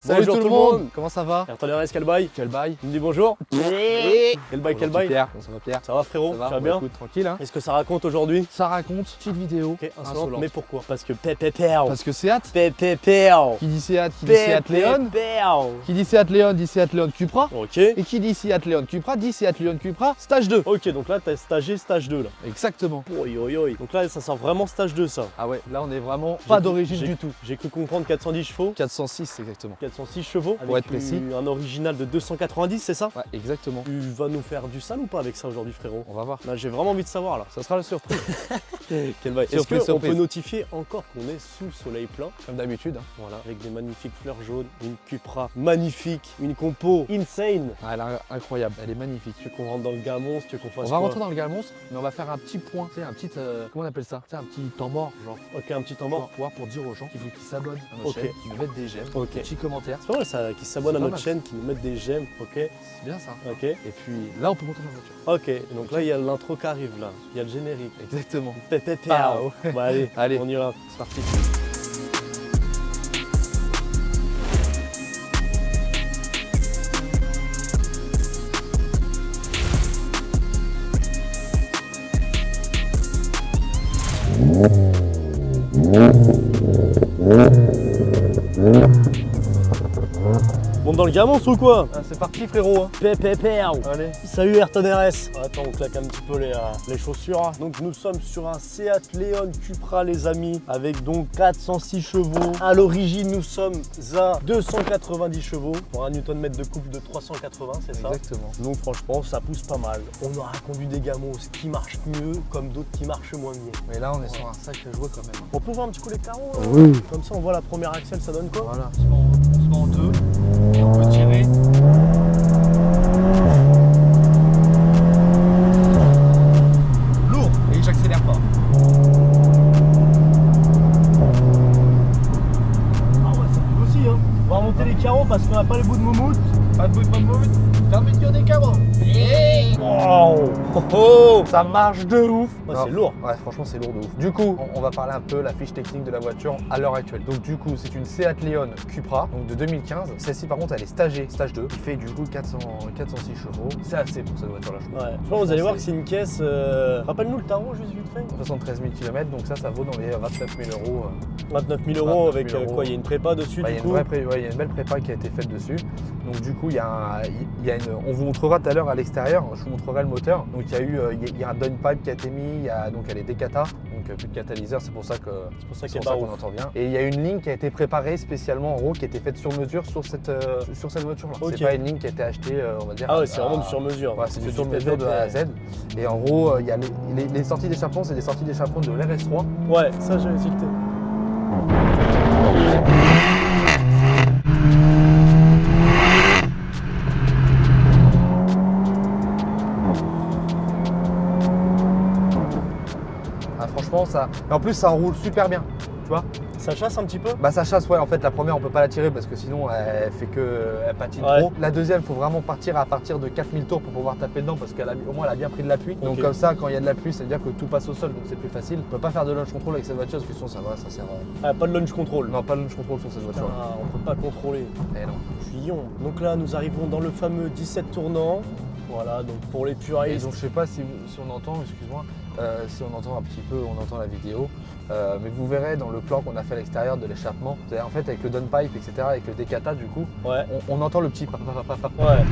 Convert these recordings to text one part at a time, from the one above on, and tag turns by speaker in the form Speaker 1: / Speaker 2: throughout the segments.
Speaker 1: Salut
Speaker 2: Bonjour
Speaker 1: tout le monde. Comment ça va?
Speaker 2: Attendez, quel bail?
Speaker 1: Quel bail?
Speaker 2: Tu me dis bonjour? Quel bail, quel bail?
Speaker 1: Pierre, ça va Pierre?
Speaker 2: Ça va frérot?
Speaker 1: Ça va,
Speaker 2: Tu vas bien?
Speaker 1: écoute, tranquille hein.
Speaker 2: Qu'est-ce que ça raconte aujourd'hui?
Speaker 1: Ça raconte, petite vidéo,
Speaker 2: Ok, insolente,
Speaker 1: insolente.
Speaker 2: mais pourquoi? Parce que pépépéo.
Speaker 1: Parce que Seat,
Speaker 2: Pépépéo.
Speaker 1: qui dit Seat, qui dit Seat Leon,
Speaker 2: Pépépéo.
Speaker 1: qui dit Seat Leon, dit Seat Leon Cupra,
Speaker 2: Ok.
Speaker 1: et qui dit Seat Leon Cupra, dit Seat Leon Cupra, stage 2.
Speaker 2: Ok, donc là t'as stagé stage 2 là.
Speaker 1: Exactement.
Speaker 2: Oi, oi, oi. Donc là ça sort vraiment stage 2 ça.
Speaker 1: Ah ouais, là on est vraiment pas d'origine du tout.
Speaker 2: J'ai cru comprendre 410 chevaux.
Speaker 1: 406 exactement.
Speaker 2: 406 chevaux.
Speaker 1: Pour
Speaker 2: avec
Speaker 1: être précis.
Speaker 2: Un original de 290, c'est ça?
Speaker 1: Ouais, exactement.
Speaker 2: Tu vas nous faire du sale ou pas avec ça aujourd'hui frérot?
Speaker 1: On va voir.
Speaker 2: Là j'ai vraiment envie de savoir là.
Speaker 1: Ça sera la surprise.
Speaker 2: Quel bail. Est-ce
Speaker 1: Surprise,
Speaker 2: qu'on
Speaker 1: surprise.
Speaker 2: peut notifier encore qu'on est sous le soleil plein?
Speaker 1: Comme d'habitude. hein.
Speaker 2: Voilà, avec des magnifiques fleurs jaunes, une Cupra magnifique, une compo insane.
Speaker 1: Ah, elle est incroyable, elle est magnifique.
Speaker 2: Tu veux qu'on rentre dans le gamon, tu veux qu'on fasse
Speaker 1: On va
Speaker 2: quoi?
Speaker 1: rentrer dans le Galmons, mais on va faire un petit point, tu sais, un petit, comment on appelle ça? Tu sais, un petit temps mort, genre.
Speaker 2: Ok, un petit temps mort.
Speaker 1: Pour dire aux gens qu'il faut qu'ils s'abonnent à notre
Speaker 2: Ok.
Speaker 1: chaîne, qu'ils nous mettent des j'aime,
Speaker 2: Ok.
Speaker 1: des petits commentaires.
Speaker 2: C'est pas vrai ça, qui s'abonnent à
Speaker 1: C'est pas
Speaker 2: notre
Speaker 1: mal.
Speaker 2: chaîne, qui nous mettent des j'aime, ok?
Speaker 1: C'est bien ça.
Speaker 2: Ok.
Speaker 1: Et puis là, on peut monter dans la voiture.
Speaker 2: Ok, donc là il y a l'intro qui arrive là, il y a le générique.
Speaker 1: Exactement.
Speaker 2: Pépépéo. Bon allez,
Speaker 1: Allez.
Speaker 2: on y va.
Speaker 1: C'est parti.
Speaker 2: Monte dans le gamon ou quoi?
Speaker 1: Ah, c'est parti, frérot. hein.
Speaker 2: Pépépéo.
Speaker 1: Allez.
Speaker 2: Salut Ayrton RS. Attends, on claque un petit peu les chaussures. Donc nous sommes sur un Seat Leon Cupra les amis, avec donc 406 chevaux. À l'origine nous sommes à 290 chevaux pour un Nm de couple de 380, c'est ça?
Speaker 1: Exactement.
Speaker 2: Donc franchement ça pousse pas mal. On aura conduit des gamos qui marchent mieux comme d'autres qui marchent moins bien.
Speaker 1: Mais là, on est sur un sacré jouet quand même.
Speaker 2: On peut voir un petit coup les carreaux là?
Speaker 1: Oui.
Speaker 2: Comme ça on voit la première axelle, ça donne quoi?
Speaker 1: Voilà. On se met en deux. Et on peut tirer. Lourd. Et j'accélère pas.
Speaker 2: Ah ouais ça pousse aussi hein. On va remonter les carreaux parce qu'on n'a pas les bouts de moumoute.
Speaker 1: Pas de bruit, pas de bruit. Ferme de des cabres.
Speaker 2: Wow.
Speaker 1: Oh, oh, ça marche de ouf.
Speaker 2: Ouais,
Speaker 1: Non.
Speaker 2: c'est lourd.
Speaker 1: Ouais, franchement, c'est lourd de ouf. Du coup, on va parler un peu de la fiche technique de la voiture à l'heure actuelle. Donc, du coup, c'est une Seat Leon Cupra, donc de 2015. Celle-ci, par contre, elle est stagée, stage 2. Il fait du coup 406 chevaux. C'est assez pour cette voiture-là, je trouve.
Speaker 2: Ouais. Je pense que vous allez voir que c'est une caisse. Rappelle-nous le tarot juste vite fait.
Speaker 1: 73 000 km, donc ça vaut dans les 29 000 euros.
Speaker 2: 29 000
Speaker 1: 29 000
Speaker 2: euros avec
Speaker 1: euros.
Speaker 2: quoi? Il y a une prépa dessus
Speaker 1: Ouais, il y
Speaker 2: du
Speaker 1: a
Speaker 2: coup.
Speaker 1: il y a une belle prépa qui a été faite dessus. Donc du coup, on vous montrera tout à l'heure à l'extérieur, je vous montrerai le moteur. Donc il y a un downpipe qui a été mis, donc elle est décata, donc plus de catalyseur, c'est pour ça
Speaker 2: qu'il est
Speaker 1: qu'on entend bien. Et il y a une ligne qui a été préparée spécialement en gros, qui a été faite sur mesure sur cette voiture-là.
Speaker 2: Ok.
Speaker 1: C'est pas une ligne qui a été achetée, on va dire.
Speaker 2: Ah ouais, c'est vraiment du sur mesure.
Speaker 1: Ouais, c'est du sur mesure de A à Z. Et en gros, il y a les sorties d'échappement, c'est des sorties d'échappement de l'RS3.
Speaker 2: Ouais, ça j'avais tilté.
Speaker 1: Ah, franchement, ça. Et en plus, ça enroule super bien, tu vois.
Speaker 2: Ça chasse un petit peu?
Speaker 1: Bah ça chasse, ouais, en fait la première on peut pas la tirer parce que sinon elle fait que elle patine
Speaker 2: Ouais.
Speaker 1: trop. La deuxième faut vraiment partir à partir de 4000 tours pour pouvoir taper dedans parce qu'au moins elle a bien pris de l'appui. Donc
Speaker 2: Ok.
Speaker 1: comme ça quand il y a de l'appui ça veut dire que tout passe au sol donc c'est plus facile. On peut pas faire de launch control avec cette voiture parce que sinon ça sert
Speaker 2: Ah, pas de launch control.
Speaker 1: Non pas de launch control sur cette voiture.
Speaker 2: Ah, on peut pas contrôler.
Speaker 1: Eh non.
Speaker 2: Fuyons. Donc là nous arrivons dans le fameux 17 tournant. Voilà, donc pour les
Speaker 1: Et
Speaker 2: puristes.
Speaker 1: donc je sais pas si on entend, excuse-moi, si on entend un petit peu, on entend la vidéo, mais vous verrez dans le plan qu'on a fait à l'extérieur de l'échappement, c'est en fait avec le downpipe etc, avec le décata du coup,
Speaker 2: Ouais.
Speaker 1: on entend le petit
Speaker 2: Ouais.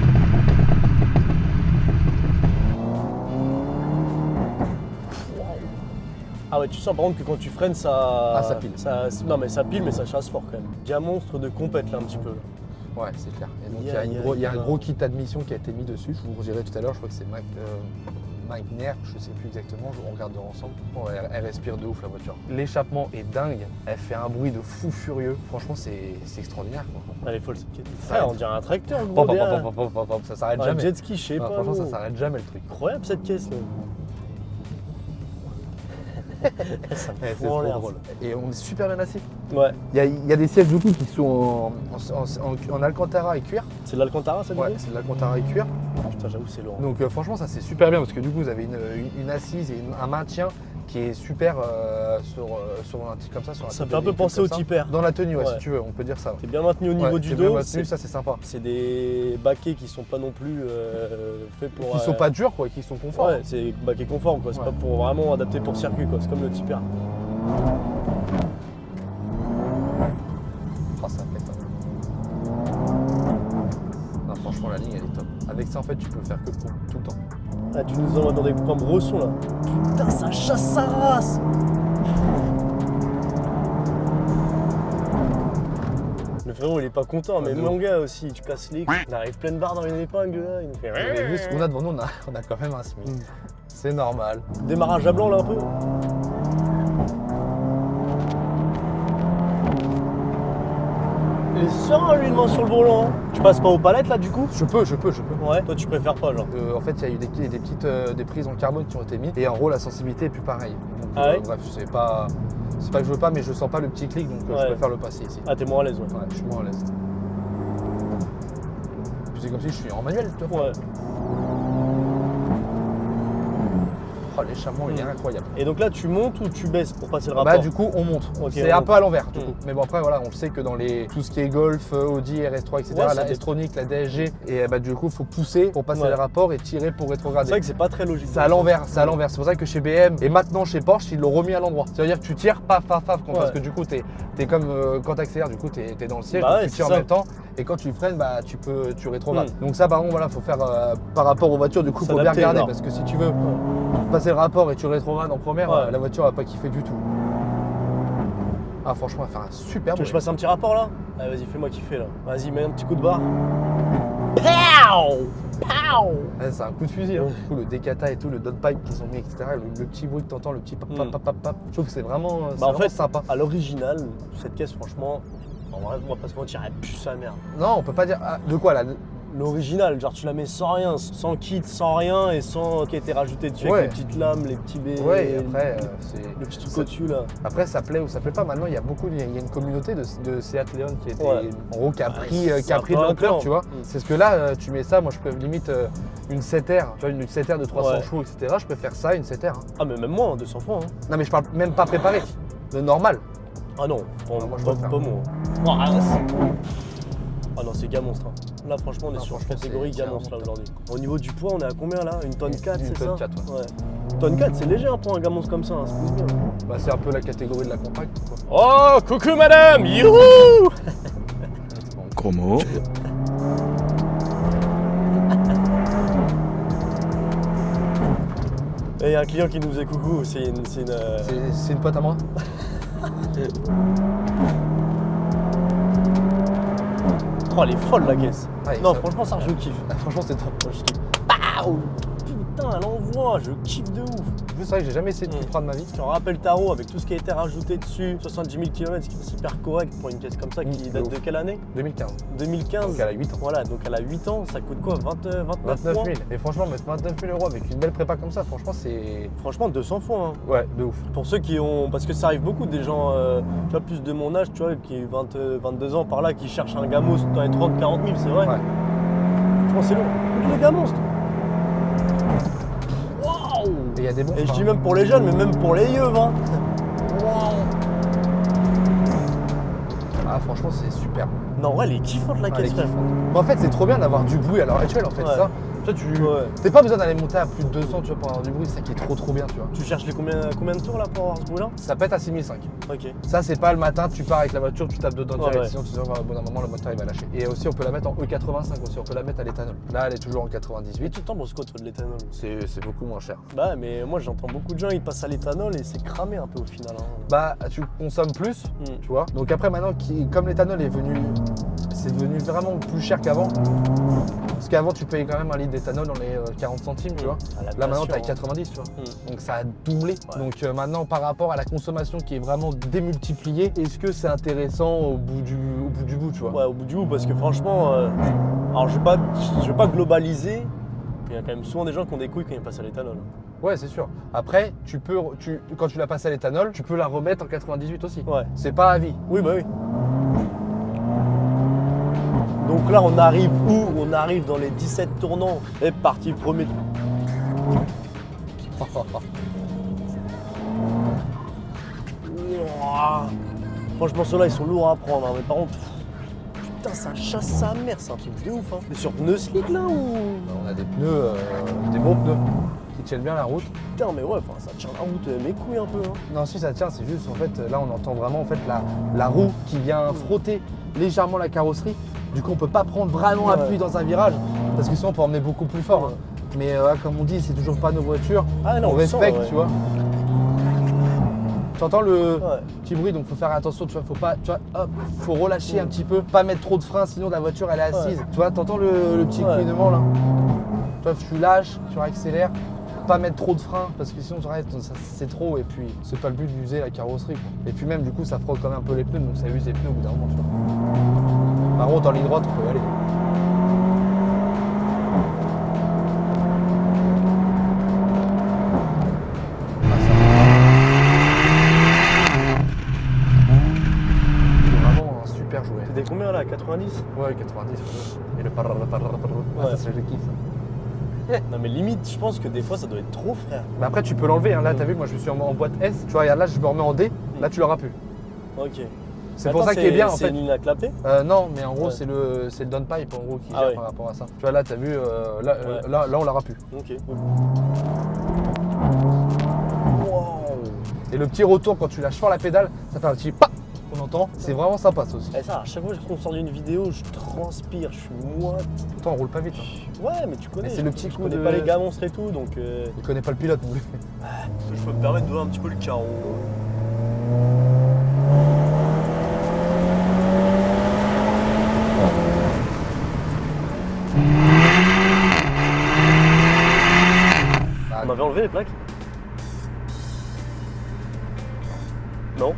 Speaker 2: Ah ouais, tu sens par contre que quand tu freines, ça.
Speaker 1: Ah, ça pile.
Speaker 2: Non, mais ça pile, mais ça chasse fort quand même. Il y a un monstre de compète là un petit peu.
Speaker 1: Ouais, c'est clair. Et donc
Speaker 2: Yeah,
Speaker 1: il y a un
Speaker 2: yeah.
Speaker 1: gros kit d'admission qui a été mis dessus. Je vous redirai tout à l'heure, je crois que c'est Magner, je sais plus exactement, on regardera ensemble. Bon, elle respire de ouf la voiture. L'échappement est dingue, elle fait un bruit de fou furieux. Franchement, c'est extraordinaire quoi.
Speaker 2: Elle est folle cette caisse.
Speaker 1: Ça
Speaker 2: Ouais,
Speaker 1: arrête.
Speaker 2: on dirait un tracteur, gros.
Speaker 1: Pop, pop,
Speaker 2: derrière.
Speaker 1: pop, pop, pop, pop, ça s'arrête
Speaker 2: Ouais,
Speaker 1: jamais.
Speaker 2: jet ski, je sais
Speaker 1: Ouais,
Speaker 2: pas.
Speaker 1: franchement, ça
Speaker 2: gros.
Speaker 1: s'arrête jamais le truc.
Speaker 2: Incroyable cette caisse là. Ça me
Speaker 1: Ouais,
Speaker 2: fout
Speaker 1: c'est
Speaker 2: en
Speaker 1: trop
Speaker 2: l'air.
Speaker 1: drôle. Et on est super bien assis.
Speaker 2: Ouais.
Speaker 1: Il y a des sièges du coup qui sont en Alcantara et cuir.
Speaker 2: C'est de l'Alcantara ça
Speaker 1: Ouais, c'est de l'Alcantara et cuir.
Speaker 2: Putain, j'avoue, c'est lourd.
Speaker 1: Donc franchement, ça c'est super bien parce que du coup, vous avez une assise et un maintien qui est super sur un titre comme ça. Sur un
Speaker 2: Ça
Speaker 1: titre
Speaker 2: fait un
Speaker 1: de
Speaker 2: peu
Speaker 1: véhicule
Speaker 2: penser
Speaker 1: comme
Speaker 2: au
Speaker 1: ça.
Speaker 2: tipper.
Speaker 1: Dans la tenue, ouais,
Speaker 2: Ouais.
Speaker 1: si tu veux, on peut dire ça.
Speaker 2: T'es bien maintenu au niveau
Speaker 1: Ouais,
Speaker 2: du
Speaker 1: t'es bien
Speaker 2: dos.
Speaker 1: maintenu, ça c'est sympa.
Speaker 2: C'est des baquets qui sont pas non plus faits pour.
Speaker 1: Qui sont pas durs, quoi, qui sont confort.
Speaker 2: Ouais, c'est baquets conforme quoi. C'est
Speaker 1: Ouais.
Speaker 2: pas pour vraiment adapté pour circuit quoi. C'est comme le tipper.
Speaker 1: Oh, ça pète. Non, franchement, la ligne elle est top. Avec ça, en fait, tu peux faire que pro tout le temps.
Speaker 2: Ah, tu nous envoies dans des coins brossons là. Putain, ça chasse sa race. Le frérot il est pas content, mais
Speaker 1: de
Speaker 2: mon gars aussi, tu casses les couilles. Il arrive pleine barre dans une épingle là, il nous fait.
Speaker 1: Vous avez vu ce qu'on a devant nous, on a quand même un SMI. C'est normal.
Speaker 2: Démarrage à blanc là un peu. Il est serein lui, une main sur le volant. Hein. Tu passes pas aux palettes là du coup?
Speaker 1: Je peux.
Speaker 2: Ouais, toi tu préfères pas genre.
Speaker 1: En fait, il y a eu des petites des prises en carbone qui ont été mises et en gros, la sensibilité est plus pareille. Donc,
Speaker 2: Ah ouais
Speaker 1: bref, c'est pas que je veux pas, mais je sens pas le petit clic, donc je
Speaker 2: Ouais.
Speaker 1: préfère le passer ici.
Speaker 2: Ah t'es moins à l'aise ouais.
Speaker 1: Ouais, je suis moins à l'aise. Puis c'est comme si je suis en manuel, tu vois.
Speaker 2: Ouais.
Speaker 1: Oh, l'échappement, il est incroyable.
Speaker 2: Et donc là tu montes ou tu baisses pour passer le
Speaker 1: Bah
Speaker 2: rapport?
Speaker 1: du coup on monte,
Speaker 2: Ok,
Speaker 1: c'est
Speaker 2: on
Speaker 1: un
Speaker 2: monte.
Speaker 1: peu à l'envers du
Speaker 2: Mm.
Speaker 1: coup. Mais bon après voilà, on le sait que dans tout ce qui est Golf, Audi, RS3, etc.,
Speaker 2: Ouais, ça
Speaker 1: la
Speaker 2: dépend.
Speaker 1: S-Tronic, la DSG, et bah du coup faut pousser pour passer
Speaker 2: Ouais.
Speaker 1: les rapports et tirer pour
Speaker 2: C'est
Speaker 1: rétrograder.
Speaker 2: vrai que c'est pas très logique.
Speaker 1: C'est à l'envers, c'est à l'envers. C'est pour ça que chez BM et maintenant chez Porsche, ils l'ont remis à l'endroit. C'est-à-dire que tu tires paf parce
Speaker 2: Ouais.
Speaker 1: que du coup t'es comme quand t'accélères, du coup t'es dans le siège,
Speaker 2: Bah
Speaker 1: donc
Speaker 2: ouais,
Speaker 1: tu
Speaker 2: c'est
Speaker 1: tires en
Speaker 2: ça.
Speaker 1: même temps et quand tu freines, bah tu rétrogrades.
Speaker 2: Mm.
Speaker 1: Donc ça par contre voilà, faut faire par rapport aux voitures, du coup faut bien
Speaker 2: S'adapter,
Speaker 1: regarder
Speaker 2: genre.
Speaker 1: parce que si tu veux passer le rapport et tu rétrogrades en première,
Speaker 2: Ouais.
Speaker 1: la voiture va pas kiffer du tout. Ah franchement, elle fait un super
Speaker 2: Tu veux que
Speaker 1: bruit.
Speaker 2: je passe un petit rapport là? Allez vas-y fais-moi kiffer là. Vas-y mets un petit coup de barre. Pow! Pow!
Speaker 1: Ouais, c'est un coup de fusil. Hein. Du coup, le décata et tout, le dot pipe qu'ils ont mis, etc. Le petit bruit que t'entends, le petit pap. Je trouve que c'est vraiment,
Speaker 2: Bah en fait
Speaker 1: sympa.
Speaker 2: à l'original, cette caisse franchement, en vrai on va pas se mentir, elle pue sa mère.
Speaker 1: Non, on peut pas dire. Ah, de quoi là?
Speaker 2: L'original, genre tu la mets sans rien, sans kit, sans rien et sans qui a été rajouté dessus
Speaker 1: Ouais.
Speaker 2: avec les petites lames, les petits baies,
Speaker 1: Ouais, et après, c'est.
Speaker 2: le petit truc au-dessus là.
Speaker 1: Après, ça plaît ou ça plaît pas. Maintenant, il y a une communauté de Seat Leon qui a été,
Speaker 2: Ouais.
Speaker 1: en gros, qui a
Speaker 2: Ouais,
Speaker 1: pris,
Speaker 2: c'est un
Speaker 1: de
Speaker 2: peu un
Speaker 1: l'ampleur,
Speaker 2: clan.
Speaker 1: tu vois.
Speaker 2: Mm.
Speaker 1: C'est ce que là, tu mets ça. Moi, je peux limite une 7R, tu vois, une 7R de 300
Speaker 2: Ouais.
Speaker 1: chevaux, etc. Je peux faire ça, une 7R. Hein.
Speaker 2: Ah mais même moi, hein, 200 francs. Hein.
Speaker 1: Non, mais je parle même pas préparé. Le normal.
Speaker 2: Ah non,
Speaker 1: moi, je
Speaker 2: pas,
Speaker 1: préfère.
Speaker 2: pas moi. Ah non, c'est gars monstre. Hein. Là franchement on est
Speaker 1: Non,
Speaker 2: sur
Speaker 1: franchement,
Speaker 2: catégorie
Speaker 1: c'est
Speaker 2: gars monstre là
Speaker 1: vraiment
Speaker 2: aujourd'hui. Au niveau du poids, on est à combien là? Une tonne 4
Speaker 1: Une
Speaker 2: c'est ça?
Speaker 1: tonne 4,
Speaker 2: ouais. Tonne 4 c'est léger hein, pour un gars monstre comme ça, hein, c'est plus bien.
Speaker 1: Bah, c'est un peu la catégorie de la compacte, quoi.
Speaker 2: Oh coucou madame, youhou!
Speaker 3: Comment?
Speaker 2: Et il y a un client qui nous faisait coucou, c'est une.
Speaker 1: C'est une pote à moi.
Speaker 2: Oh elle est folle la caisse.
Speaker 1: Ouais,
Speaker 2: Non
Speaker 1: ça-
Speaker 2: franchement ça je kiffe.
Speaker 1: Franchement, c'est top. Moi, je kiffe.
Speaker 2: Pow! Putain elle envoie, je kiffe de ouf.
Speaker 1: C'est vrai que j'ai jamais essayé de Cupra de ma vie.
Speaker 2: Tu en rappelles Taro avec tout ce qui a été rajouté dessus, 70 000 km, ce qui est super correct pour une caisse comme ça qui
Speaker 1: de
Speaker 2: date
Speaker 1: ouf.
Speaker 2: de quelle année?
Speaker 1: 2015.
Speaker 2: 2015.
Speaker 1: Donc elle a 8 ans.
Speaker 2: Voilà, donc elle a 8 ans, ça coûte quoi? 29
Speaker 1: 29
Speaker 2: mois
Speaker 1: 000. Et franchement, mettre 29 000 € avec une belle prépa comme ça, franchement, c'est.
Speaker 2: Franchement 200 fois. Hein.
Speaker 1: Ouais, de ouf.
Speaker 2: Pour ceux qui ont. Parce que ça arrive beaucoup des gens, tu vois, plus de mon âge, tu vois, qui ont 22 ans par là, qui cherchent un gamos dans les 30-40 000, c'est vrai.
Speaker 1: Ouais.
Speaker 2: Franchement c'est long. Tous les gamos. Waouh!
Speaker 1: Et il y a des bons
Speaker 2: Et je
Speaker 1: freins.
Speaker 2: dis même pour les jeunes, mais même pour les yeux, hein.
Speaker 1: Ah, franchement, c'est super.
Speaker 2: Non, ouais, elle est kiffante la
Speaker 1: Ah, elle est
Speaker 2: caisse, frère.
Speaker 1: kiffante. Mais en fait, c'est trop bien d'avoir du bruit à l'heure actuelle, en fait,
Speaker 2: Ouais.
Speaker 1: ça. Toi, tu.
Speaker 2: Ouais.
Speaker 1: T'as pas besoin d'aller monter à plus de 200, tu vois, pour avoir du bruit, c'est ça qui est trop bien, tu vois.
Speaker 2: Tu cherches les combien de tours là pour avoir ce bruit-là?
Speaker 1: Ça pète à 6005.
Speaker 2: Ok.
Speaker 1: Ça, c'est pas le matin, tu pars avec la voiture, tu tapes dedans
Speaker 2: Ouais,
Speaker 1: direct,
Speaker 2: ouais.
Speaker 1: sinon tu sais, au bout d'un moment, le moteur il va lâcher. Et aussi, on peut la mettre en E85 aussi, on peut la mettre à l'éthanol. Là, elle est toujours en 98.
Speaker 2: Tu t'en penses quoi toi de l'éthanol?
Speaker 1: C'est beaucoup moins cher.
Speaker 2: Bah mais moi j'entends beaucoup de gens ils passent à l'éthanol et c'est cramé un peu au final. Hein.
Speaker 1: Bah, tu consommes plus,
Speaker 2: Hmm.
Speaker 1: tu vois. Donc après, maintenant, comme l'éthanol est venu, c'est devenu vraiment plus cher qu'avant. Parce qu'avant, tu payais quand même un litre d'éthanol dans les 40 centimes, tu vois.
Speaker 2: À la
Speaker 1: Là, maintenant,
Speaker 2: station,
Speaker 1: t'as 90, tu vois.
Speaker 2: Hmm.
Speaker 1: Donc ça a doublé.
Speaker 2: Ouais.
Speaker 1: Donc maintenant, par rapport à la consommation qui est vraiment démultipliée, est-ce que c'est intéressant au bout du bout, tu vois?
Speaker 2: Ouais au bout du bout parce que franchement, alors je vais pas globaliser, il y a quand même souvent des gens qui ont des couilles quand ils passent à l'éthanol.
Speaker 1: Ouais, c'est sûr. Après, quand tu la passes à l'éthanol, tu peux la remettre en 98 aussi.
Speaker 2: Ouais.
Speaker 1: C'est pas à vie.
Speaker 2: Oui bah oui. Donc là on arrive où? On arrive dans les 17 tournants. Et parti premier. Ouah. Franchement, ceux-là, ils sont lourds à prendre. Hein. Mais par contre, putain, ça chasse sa mère, c'est un truc de ouf. Hein. Mais sur pneus slick là ou.
Speaker 1: On a des pneus, des bons pneus qui tiennent bien la route.
Speaker 2: Putain, mais ouais, ça tient la route mes couilles un peu. Hein.
Speaker 1: Non, si ça tient, c'est juste en fait, là on entend vraiment en fait la roue qui vient frotter légèrement la carrosserie. Du coup, on peut pas prendre vraiment appui dans un virage parce que sinon on peut emmener beaucoup plus fort. Hein. Mais comme on dit, c'est toujours pas nos voitures.
Speaker 2: Ah, non,
Speaker 1: on respecte,
Speaker 2: sent,
Speaker 1: tu vois. Tu entends le petit bruit, donc faut faire attention, tu vois, faut pas, tu vois, hop, faut relâcher un petit peu, pas mettre trop de frein, sinon la voiture elle est assise. Tu vois, t'entends le petit couinement là. Tu vois, tu lâches, tu accélères, pas mettre trop de frein parce que sinon c'est trop et puis c'est pas le but d'user la carrosserie quoi. Et puis même du coup ça frotte quand même un peu les pneus, donc ça use les pneus au bout d'un moment, tu vois. Par contre en ligne droite on peut y aller.
Speaker 2: T'es combien là, 90?
Speaker 1: Ouais, 90. Et le ça c'est le kiff.
Speaker 2: Non mais limite, je pense que des fois ça doit être trop, frère.
Speaker 1: Mais après tu peux l'enlever, hein. Là t'as vu, moi je suis en boîte S, tu vois, regarde là je me remets en D, là tu l'auras plus.
Speaker 2: Ok.
Speaker 1: C'est pour ça qu'il est bien en fait.
Speaker 2: C'est une ligne à clapper?
Speaker 1: Non, mais en gros c'est le downpipe en gros qui gère par rapport à ça. Tu vois là t'as vu, là on l'aura plus.
Speaker 2: Ok.
Speaker 1: Wow. Et le petit retour quand tu lâches fort la pédale, ça fait un petit pa qu'on entend, c'est vraiment sympa ça aussi.
Speaker 2: Et ça, à chaque fois qu'on sort d'une vidéo, je transpire, je suis moite.
Speaker 1: Pourtant on roule pas vite. Hein.
Speaker 2: Ouais, mais tu connais.
Speaker 1: C'est le petit
Speaker 2: je
Speaker 1: coup
Speaker 2: connais
Speaker 1: de...
Speaker 2: pas les gars monstres et tout, donc.
Speaker 1: Il connaît pas le pilote, vous voulez.
Speaker 2: Je peux me permettre de voir un petit peu le carreau. On avait enlevé les plaques? Non.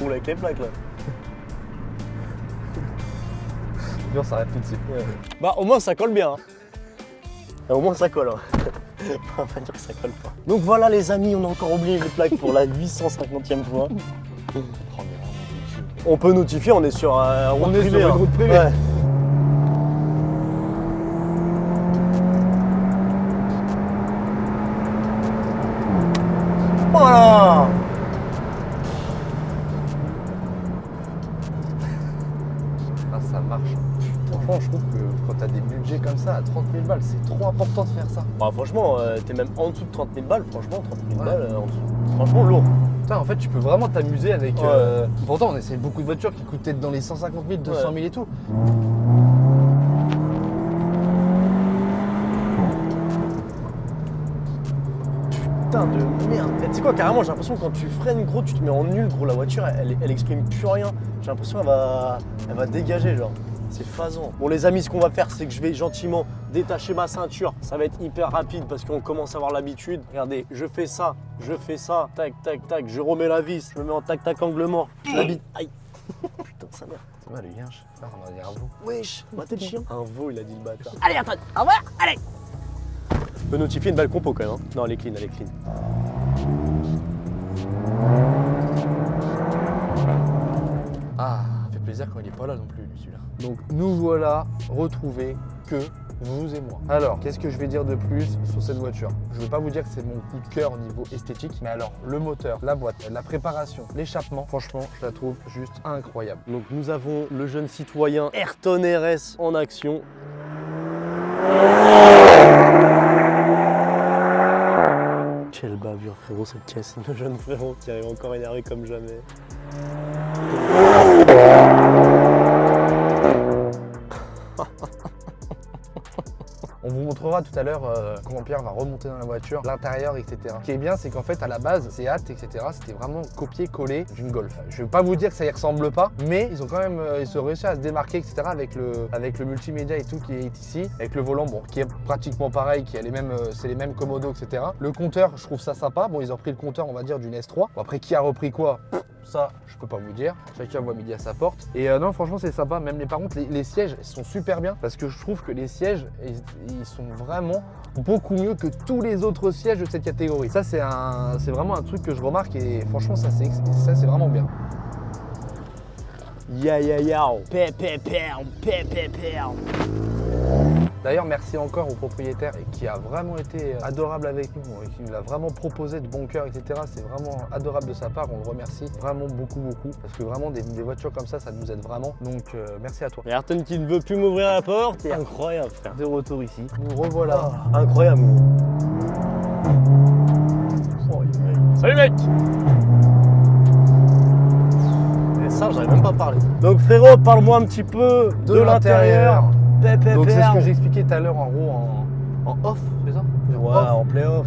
Speaker 2: On avec les plaques là.
Speaker 1: Dur, ça reste tout de suite.
Speaker 2: Ouais. Bah au moins ça colle bien. Hein. Au moins ça colle. Hein. On va dire que ça colle pas. Donc voilà les amis, on a encore oublié les plaques pour la 850e fois. On peut notifier, on est sur un route privée.
Speaker 1: Sur une route privée. Ouais.
Speaker 2: Voilà.
Speaker 1: Ah, ça marche. Franchement, je trouve que quand t'as des budgets comme ça à 30 000 balles, c'est trop important de faire ça.
Speaker 2: Bah franchement, t'es même en dessous de 30 000 balles, franchement, 30 000 balles en dessous. Franchement lourd.
Speaker 1: Putain, en fait, tu peux vraiment t'amuser avec... Pourtant, on essaie beaucoup de voitures qui coûtent peut-être dans les 150 000, 200 000 et tout.
Speaker 2: Putain de merde. Tu sais quoi, carrément, j'ai l'impression que quand tu freines gros, tu te mets en nul gros, la voiture, elle exprime plus rien. J'ai l'impression qu'elle va dégager, genre. C'est phasant. Bon les amis, ce qu'on va faire, c'est que je vais gentiment détacher ma ceinture. Ça va être hyper rapide parce qu'on commence à avoir l'habitude. Regardez, je fais ça, tac, tac, tac, je remets la vis, je me mets en tac, tac, angle mort. Aïe. Putain, ça merde.
Speaker 1: C'est mal, le yinche. On va dire un veau.
Speaker 2: Wesh, maté le chien. Un veau, il a dit le bâtard.
Speaker 4: Allez, attends, au revoir, allez.
Speaker 2: On peut notifier une belle compo quand même. Hein. Non, elle est clean, elle est clean.
Speaker 1: Ah, ça fait plaisir quand il est pas là non plus, celui-là. Donc nous voilà retrouvés que vous et moi. Alors, qu'est-ce que je vais dire de plus sur cette voiture? Je ne vais pas vous dire que c'est mon coup de cœur au niveau esthétique, mais alors le moteur, la boîte, la préparation, l'échappement, franchement, je la trouve juste incroyable.
Speaker 2: Donc nous avons le jeune citoyen Ayrton RS en action. Quelle bavure frérot cette caisse, le jeune frérot qui arrive encore énervé comme jamais.
Speaker 1: On vous montrera tout à l'heure comment Pierre va remonter dans la voiture, l'intérieur, etc. Ce qui est bien, c'est qu'en fait, à la base, Seat, etc., c'était vraiment copier-coller d'une Golf. Je ne vais pas vous dire que ça y ressemble pas, mais ils ont quand même ils ont réussi à se démarquer, etc., avec le multimédia et tout qui est ici, avec le volant, bon, qui est pratiquement pareil, qui a les mêmes, c'est les mêmes commodos, etc. Le compteur, je trouve ça sympa. Bon, ils ont repris le compteur, on va dire, d'une S3. Bon, après, qui a repris quoi? Ça, je peux pas vous dire. Chacun voit midi à sa porte. Et non, franchement, c'est sympa. Même par contre, les sièges, ils sont super bien parce que je trouve que les sièges, ils sont vraiment beaucoup mieux que tous les autres sièges de cette catégorie. Ça, c'est vraiment un truc que je remarque et franchement, ça, c'est vraiment bien.
Speaker 2: Ya ya ya.
Speaker 1: D'ailleurs, merci encore au propriétaire qui a vraiment été adorable avec nous, qui nous l'a vraiment proposé de bon cœur, etc. C'est vraiment adorable de sa part, on le remercie vraiment beaucoup, parce que vraiment des voitures comme ça nous aide vraiment. Donc merci à toi.
Speaker 2: Et Ayrton qui ne veut plus m'ouvrir la porte, c'est incroyable frère.
Speaker 1: De retour ici, nous revoilà.
Speaker 2: Incroyable. Oh, salut mec. Et ça, j'avais même pas parlé. Donc frérot, parle-moi un petit peu de l'intérieur.
Speaker 1: Donc c'est ce que j'ai expliqué tout à l'heure en gros en off, c'est ça?
Speaker 2: Ouais, en playoff.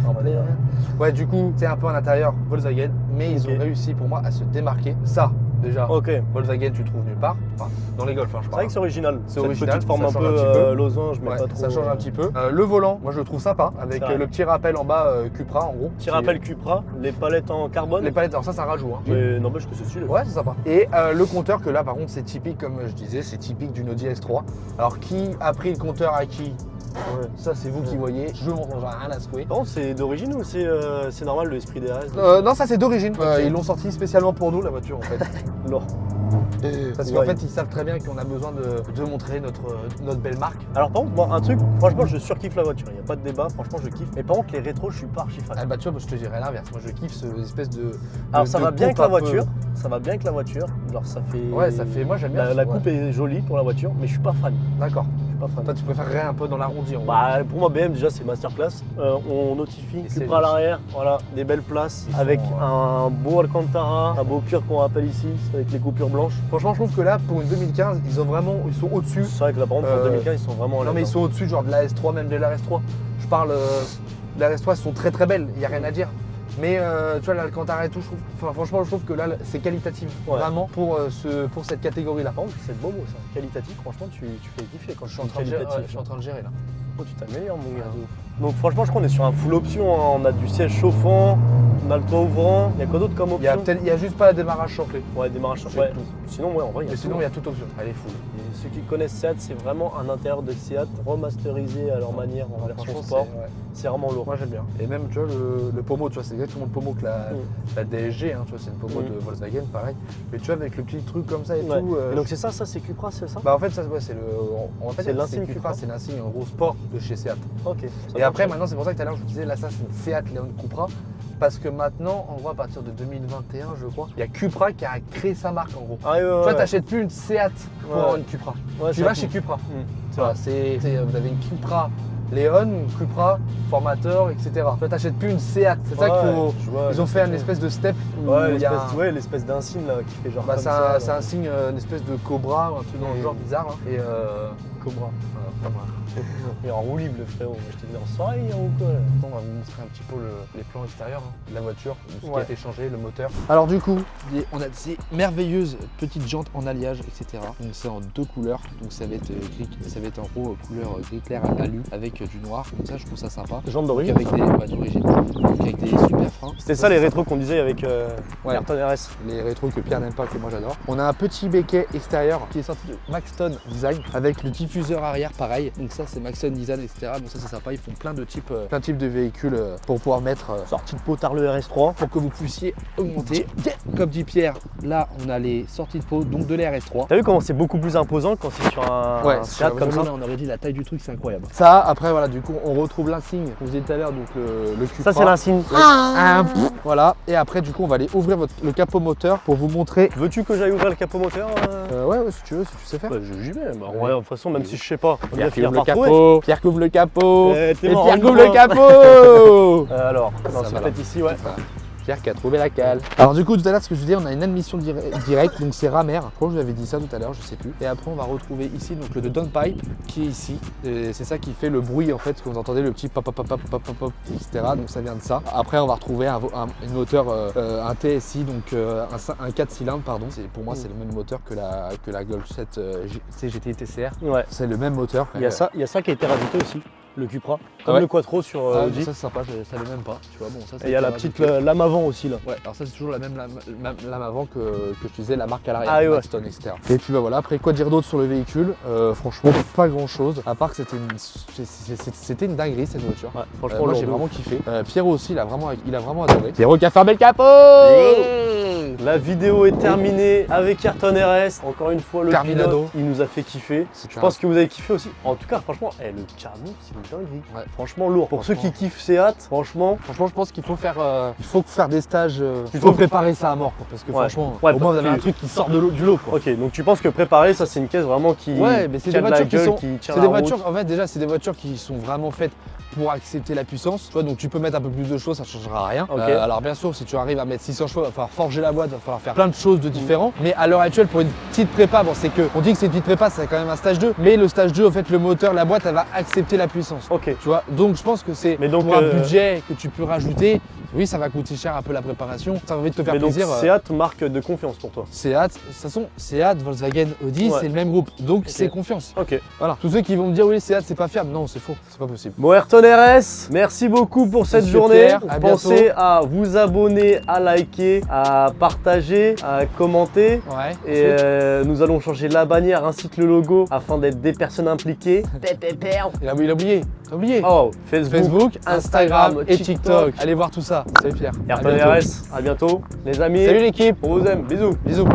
Speaker 1: Ouais, du coup, c'est un peu un intérieur Volkswagen, mais ils ont réussi pour moi à se démarquer. Ça, déjà, Volkswagen, tu trouves nulle part. Enfin, dans les Golf, je
Speaker 2: C'est
Speaker 1: parle.
Speaker 2: vrai que c'est original.
Speaker 1: C'est original,
Speaker 2: petite forme
Speaker 1: ça
Speaker 2: un
Speaker 1: change
Speaker 2: peu losange, mais
Speaker 1: Ouais,
Speaker 2: pas trop.
Speaker 1: ça change un petit peu. Le volant, moi je le trouve sympa, avec le petit rappel en bas Cupra en gros.
Speaker 2: Petit rappel Cupra, les palettes en carbone.
Speaker 1: Les palettes, alors ça rajoute. Hein.
Speaker 2: Mais n'empêche que c'est celui-là.
Speaker 1: Ouais, c'est sympa. Et le compteur, que là par contre c'est typique, comme je disais, c'est typique d'une Audi S3. Alors qui a pris le compteur à qui?
Speaker 2: Ouais.
Speaker 1: Ça c'est vous qui voyez, je m'en range rien à secouer.
Speaker 2: Par contre, c'est d'origine ou c'est normal le esprit DRS
Speaker 1: Non, ça c'est d'origine. Ils l'ont sorti spécialement pour nous la voiture en fait.
Speaker 2: Non.
Speaker 1: Parce qu'en fait ils savent très bien qu'on a besoin de montrer notre belle marque.
Speaker 2: Alors par contre, moi un truc, franchement je surkiffe la voiture, il n'y a pas de débat, franchement je kiffe. Mais par contre les rétros je suis pas archi fan.
Speaker 1: Ah bah tu vois, je te dirais l'inverse, moi je kiffe ce espèce de...
Speaker 2: Alors ça va bien avec la
Speaker 1: pop-up,
Speaker 2: voiture, ça va bien avec la voiture, genre ça fait...
Speaker 1: Ouais, ça fait, moi j'aime bien.
Speaker 2: La coupe est jolie pour la voiture, mais je suis pas fan.
Speaker 1: D'accord.
Speaker 2: Je suis pas fan.
Speaker 1: Toi tu préférerais un peu dans l'arrondi en gros.
Speaker 2: Bah pour moi BM déjà c'est masterclass. On notifie
Speaker 1: Et c'est
Speaker 2: Cupra à l'arrière, voilà, des belles places
Speaker 1: Ils
Speaker 2: avec
Speaker 1: sont,
Speaker 2: un beau Alcantara, un beau cuir qu'on rappelle ici, avec les coupures blanches.
Speaker 1: Franchement je trouve que là pour une 2015 ils sont au-dessus.
Speaker 2: C'est vrai que là par contre pour 2015 ils sont vraiment en
Speaker 1: Non mais ils sont au-dessus genre de la S3, même de la S3. Je parle de la S3, elles sont très très belles, il n'y a rien à dire. Mais tu vois l'Alcantara et tout, franchement je trouve que là c'est qualitatif vraiment pour cette catégorie là.
Speaker 2: Par contre c'est beau mot ça, qualitatif, franchement tu fais kiffer quand
Speaker 1: Je suis en train de gérer, je suis en train de gérer là.
Speaker 2: Oh, tu t'améliores mon gars. Donc franchement je crois qu'on est sur un full option, hein. On a du siège chauffant, on a le toit ouvrant, il y a quoi d'autre comme option?
Speaker 1: Il y a juste pas le démarrage sans clé.
Speaker 2: Ouais, démarrage sans
Speaker 1: C'est
Speaker 2: clé.
Speaker 1: tout.
Speaker 2: Sinon ouais en vrai il y a
Speaker 1: Mais
Speaker 2: tout.
Speaker 1: sinon il y a toute option, elle est full.
Speaker 2: Et ceux qui connaissent Seat, c'est vraiment un intérieur de Seat remasterisé à leur manière en version
Speaker 1: Franchement,
Speaker 2: sport.
Speaker 1: ouais.
Speaker 2: C'est vraiment lourd.
Speaker 1: Moi j'aime bien. Et même tu vois le pommeau, tu vois, c'est exactement le pommeau que la DSG, hein, tu vois, c'est le pommeau de Volkswagen, pareil. Mais tu vois avec le petit truc comme ça et
Speaker 2: Ouais.
Speaker 1: tout.
Speaker 2: Et donc c'est ça c'est Cupra, c'est ça?
Speaker 1: Bah en fait ça ouais, c'est le. En fait
Speaker 2: C'est l'insigne
Speaker 1: Cupra,
Speaker 2: Cupra.
Speaker 1: c'est l'insigne en gros sport de chez Seat.
Speaker 2: Ok.
Speaker 1: Et après maintenant c'est pour ça que tout à l'heure je vous disais là ça c'est une Seat Leon Cupra. Parce que maintenant, on voit à partir de 2021, je crois, il y a Cupra qui a créé sa marque en gros.
Speaker 2: Ah, ouais,
Speaker 1: Toi, t'achètes plus une Seat pour avoir
Speaker 2: Ouais.
Speaker 1: une Cupra.
Speaker 2: Ouais,
Speaker 1: Tu
Speaker 2: ça
Speaker 1: vas
Speaker 2: coûte.
Speaker 1: chez Cupra.
Speaker 2: C'est
Speaker 1: Voilà, vous avez une Cupra Leon, une Cupra Formateur, etc. Toi, t'achètes plus une Seat. C'est ça qu'il faut. Ils ont fait un espèce de step où il y a
Speaker 2: l'espèce d'insigne là qui fait genre.
Speaker 1: bah,
Speaker 2: comme
Speaker 1: c'est
Speaker 2: ça,
Speaker 1: un signe, une espèce de cobra ou un truc dans le genre bizarre. Hein. Et
Speaker 2: Cobra.
Speaker 1: voilà.
Speaker 2: Il est en roue libre le frérot. Je t'ai dit en soirée hier ou quoi?
Speaker 1: On va vous montrer un petit peu les plans extérieurs de la voiture, de ce qui a
Speaker 2: Ouais.
Speaker 1: été changé, le moteur. Alors du coup, on a ces merveilleuses petites jantes en alliage, etc. Donc c'est en deux couleurs, donc ça va être gris, ça va être en gros couleur gris clair à alu avec du noir. Donc ça, je trouve ça sympa.
Speaker 2: Jante
Speaker 1: Donc
Speaker 2: d'origine.
Speaker 1: avec des d'origine, donc avec des super freins.
Speaker 2: C'était ça les rétros qu'on disait avec
Speaker 1: Ouais.
Speaker 2: Ayrton RS.
Speaker 1: Les rétros que Pierre n'aime pas, que moi j'adore. On a un petit béquet extérieur qui est sorti de Maxton Design avec le diffuseur arrière pareil. Donc ça c'est Maxton Design, etc. Donc ça c'est sympa, ils font plein de types de véhicules pour pouvoir mettre
Speaker 2: Sortie de potard le RS3.
Speaker 1: pour que vous puissiez augmenter. Comme dit Pierre, là on a les sorties de pot, donc de la RS3.
Speaker 2: T'as vu comment c'est beaucoup plus imposant quand c'est sur un Seat comme ça?
Speaker 1: On aurait dit la taille du truc, c'est incroyable. Ça, après voilà, du coup on retrouve l'insigne qu'on vous disait tout à l'heure, donc le Cupra.
Speaker 2: Ça c'est l'insigne.
Speaker 1: Voilà, et après du coup on va aller ouvrir le capot moteur pour vous montrer.
Speaker 2: Veux-tu que j'aille ouvrir le capot moteur?
Speaker 1: Ouais, si tu veux, si tu sais faire.
Speaker 2: Bah, j'y vais. Bah, ouais, de toute façon, même si je sais pas, on va
Speaker 1: Pierre qui
Speaker 2: finir
Speaker 1: ouvre le
Speaker 2: par trouver.
Speaker 1: capot, Pierre qui ouvre le capot,
Speaker 2: Eh,
Speaker 1: et
Speaker 2: t'es mort,
Speaker 1: Pierre qui
Speaker 2: une
Speaker 1: ouvre le
Speaker 2: fois.
Speaker 1: capot.
Speaker 2: Alors,
Speaker 1: Ça
Speaker 2: non, c'est
Speaker 1: va,
Speaker 2: peut-être ici, ouais.
Speaker 1: Voilà. Pierre qui a trouvé la cale. Alors du coup tout à l'heure ce que je disais, on a une admission directe, donc c'est Ramer. Je crois que je vous avais dit ça tout à l'heure, je sais plus. Et après on va retrouver ici donc le downpipe qui est ici. Et c'est ça qui fait le bruit en fait, que vous entendez le petit pop pop pop pop pop pop, etc. Donc ça vient de ça. Après on va retrouver une moteur, un TSI, donc un 4 cylindres pardon. Pour moi c'est le même moteur que la Golf 7 GTI TCR.
Speaker 2: Ouais.
Speaker 1: C'est le même moteur.
Speaker 2: Il y a ça qui a été rajouté aussi. le Cupra, comme
Speaker 1: Ouais.
Speaker 2: le Quattro sur
Speaker 1: Ah,
Speaker 2: Audi.
Speaker 1: ça c'est sympa, je savais même pas. Tu vois, bon, ça,
Speaker 2: Et il y a la petite lame avant aussi là.
Speaker 1: Ouais, alors ça c'est toujours la même lame avant que je disais, la marque à l'arrière,
Speaker 2: Ah oui, ouais.
Speaker 1: Maxton, etc. Et puis bah voilà, après quoi dire d'autre sur le véhicule, franchement pas grand chose, à part que c'était une dinguerie cette voiture.
Speaker 2: Ouais, franchement,
Speaker 1: moi
Speaker 2: lourd
Speaker 1: j'ai
Speaker 2: de
Speaker 1: vraiment
Speaker 2: ouf.
Speaker 1: kiffé. Pierrot aussi, il a vraiment adoré. Pierrot qui a fermé le capot.
Speaker 2: La vidéo est terminée avec Ayrton RS. Encore une fois, le
Speaker 1: Terminado.
Speaker 2: pilote, il nous a fait kiffer. Je pense que vous avez kiffé aussi. En tout cas, franchement, le camion, c'est une dinguerie.
Speaker 1: Ouais.
Speaker 2: Franchement, lourd. Pour ceux
Speaker 1: Franchement.
Speaker 2: qui kiffent Seat, franchement,
Speaker 1: Franchement, je pense qu'il faut faire des stages. Il faut préparer ça à mort, quoi, parce que
Speaker 2: Ouais.
Speaker 1: franchement,
Speaker 2: Ouais,
Speaker 1: au moins vous avez
Speaker 2: puis-
Speaker 1: un truc qui sort du lot, quoi.
Speaker 2: ok. Donc tu penses que préparer, ça, c'est une caisse vraiment qui
Speaker 1: Ouais, mais c'est
Speaker 2: tient
Speaker 1: des
Speaker 2: de la
Speaker 1: voitures qui
Speaker 2: gueule,
Speaker 1: sont.
Speaker 2: qui tient
Speaker 1: C'est
Speaker 2: la
Speaker 1: des
Speaker 2: route.
Speaker 1: voitures. En fait, déjà, c'est des voitures qui sont vraiment faites pour accepter la puissance. Tu vois, donc tu peux mettre un peu plus de choses, ça changera rien.
Speaker 2: Ok.
Speaker 1: Alors bien sûr, si tu arrives à mettre 600 chevaux, il va falloir forger la boîte, il va falloir faire plein de choses de différents. Mais à l'heure actuelle, pour une petite prépa, bon, c'est que on dit que c'est une petite prépa, c'est quand même un stage 2. Mais le stage 2, en fait, le moteur, la boîte, elle va accepter la puissance.
Speaker 2: Ok.
Speaker 1: Tu vois, donc je pense que c'est
Speaker 2: Mais donc,
Speaker 1: pour un budget que tu peux rajouter. Oui, ça va coûter cher un peu la préparation. Ça va envie de te faire
Speaker 2: Mais donc
Speaker 1: plaisir.
Speaker 2: Seat, marque de confiance pour toi.
Speaker 1: Seat, de toute façon, Seat, Volkswagen, Audi,
Speaker 2: Ouais.
Speaker 1: c'est le même groupe. Donc c'est confiance.
Speaker 2: Ok.
Speaker 1: Voilà. Tous ceux qui vont me dire oui, Seat, c'est pas fiable. Non, c'est faux. C'est pas possible.
Speaker 2: Bon, Ayrton RS, merci beaucoup pour cette
Speaker 1: Monsieur
Speaker 2: journée.
Speaker 1: Pierre, à
Speaker 2: Pensez
Speaker 1: bientôt.
Speaker 2: à vous abonner, à liker, à partager, à commenter.
Speaker 1: Ouais.
Speaker 2: Et nous allons changer la bannière ainsi que le logo afin d'être des personnes impliquées.
Speaker 1: Il a oublié. T'as oublié.
Speaker 2: Oh, Facebook,
Speaker 1: Instagram et TikTok. Allez voir tout ça. Salut Pierre. À
Speaker 2: Ayrton
Speaker 1: bientôt.
Speaker 2: RS, à bientôt les amis.
Speaker 1: Salut l'équipe.
Speaker 2: On vous aime, bisous.
Speaker 1: Bisous.